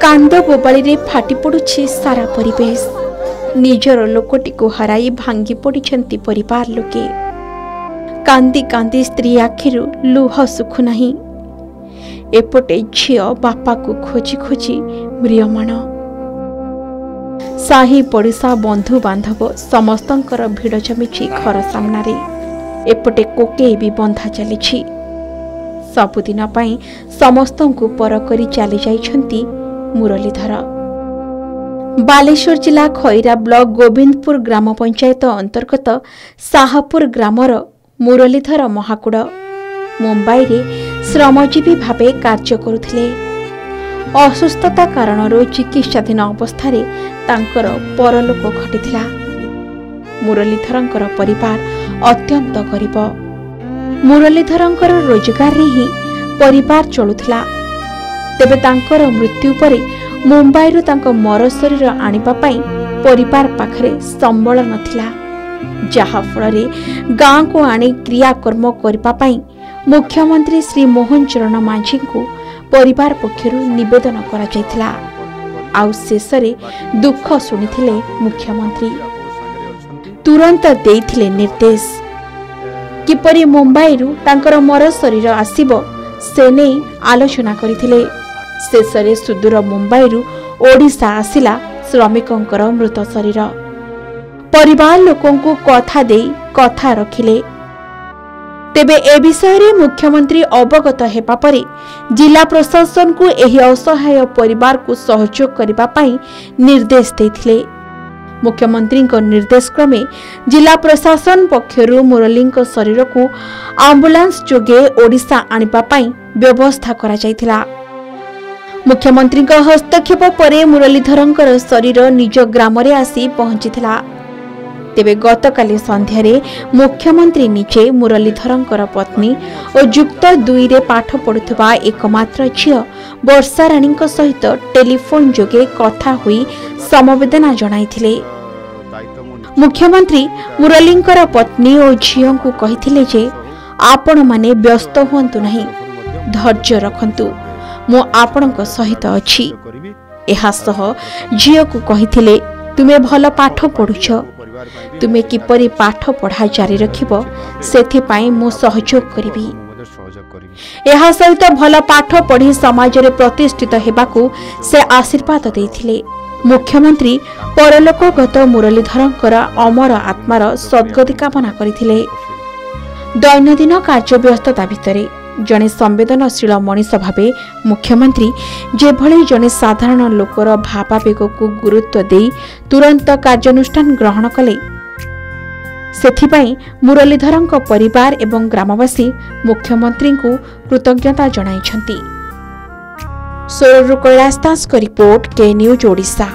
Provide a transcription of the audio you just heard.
कांद बोबाली फाटी पड़ुछि सारा परिवेश। निजर लोकटी को हराई भांगी पड़िछंती परिवार लोके। कांदी कांदी स्त्री आखिरु लुह सुखु नहीं। एपटे झियो बापा को खोजी खोजी म्रियमाण। साही पड़िशा बंधु बांधव समस्तंकर भिड़ जमिछि घर सामनारे। एपटे कोके भी बंधा चलिछि। सबुदिन पाई समस्तंकु पर करी चली जाइछंती मुरलीधर। बालेश्वर जिला खैरा ब्लॉक गोविंदपुर ग्राम पंचायत अंतर्गत शाहपुर ग्रामर मुरलीधर महाकुड़ मुंबई रे श्रमजीवी भावे कार्य करुथिले। असुस्थता कारणरो चिकित्साधीन अवस्था तांकर परलोक घटिथिला। मुरलीधरंकर परिवार अत्यंत गरीब। मुरलीधरंकर रोजगार रे ही परिवार चलुथिला। तेबे तांकर मृत्यु परे मुंबई रु तांको मर शरीर आनिबा पई परिवार पाखरे संबल नथिला। जहा फଳରେ गाँ को आनी क्रियाकर्म करबा पई मुख्यमंत्री श्री मोहन चरण मांझी को परिवार पक्षरु निवेदन करा जायथिला। आउ शेषरे दुख सुनिथिले मुख्यमंत्री। तुरंत देइथिले निर्देश किपरि मुंबई रु तांकर मर शरीर आसीबो से नै आलोचना करिथिले। शेषरे सुदूर मुंबई रु ओडिशा आसिला श्रमिकंकर मृत शरीर। परिवार लोकंकु कथा देई कथा रखिले। तेबे ए विषय रे मुख्यमंत्री अवगत हेबा परे जिला प्रशासन को एही असहाय परिवार को सहयोग करिबा पई निर्देश देथिले। मुख्यमंत्री को निर्देश क्रमे जिला प्रशासन पक्षरु मुरलींक शरीर को एम्बुलेंस जोगे ओडिशा आनिबा पई व्यवस्था करा जायथिला। मुख्यमंत्री का हस्तक्षेप परे मुरलीधरंकर शरीर निज ग्राम रे आसी पहुंचीथिला। तेबे गतकाली संध्यारे मुख्यमंत्री निजे मुरलीधरंकर पत्नी और युक्त 2 रे पाठ पढ़ुथबा एकमात्र झियो वर्षा राणीक सहित टेलीफोन जोगे कथा हुई समवेदना जणाइथिले। मुख्यमंत्री मुरलींकर पत्नी और झियो को कहिथिले जे आपण माने व्यस्त हुंतु नहीं, धैर्य रखंतु, मो आपणक सहित अछि। एहा सह झियो को कहिथिले तुमे भल पाठ पढुछ, तुमे किपरि पाठ पढ़ा जारी रखिबो सेथि पई मो सहयोग करिबी। एहा सहित भल पाठ पढ़ी समाज रे प्रतिष्ठित हेबाकू से आशीर्वाद देथिले। मुख्यमंत्री परलोकगत मुरलीधरंकर अमर आत्मार सद्गति कामना करिथिले। दैनंदिन कार्यव्यस्तता भितरे जने संवेदनशील मनीष भावे मुख्यमंत्री जेभली जने साधारण लोकर भावावेग को गुरुत्व देई तुरंत कार्यानुष्ठान ग्रहण कले, सेथिपाई मुरलीधरंक परिवार एवं ग्रामवासी मुख्यमंत्री को कृतज्ञता जणाइछंती। सोररु कैलाश दास को रिपोर्ट के न्यूज ओडिशा।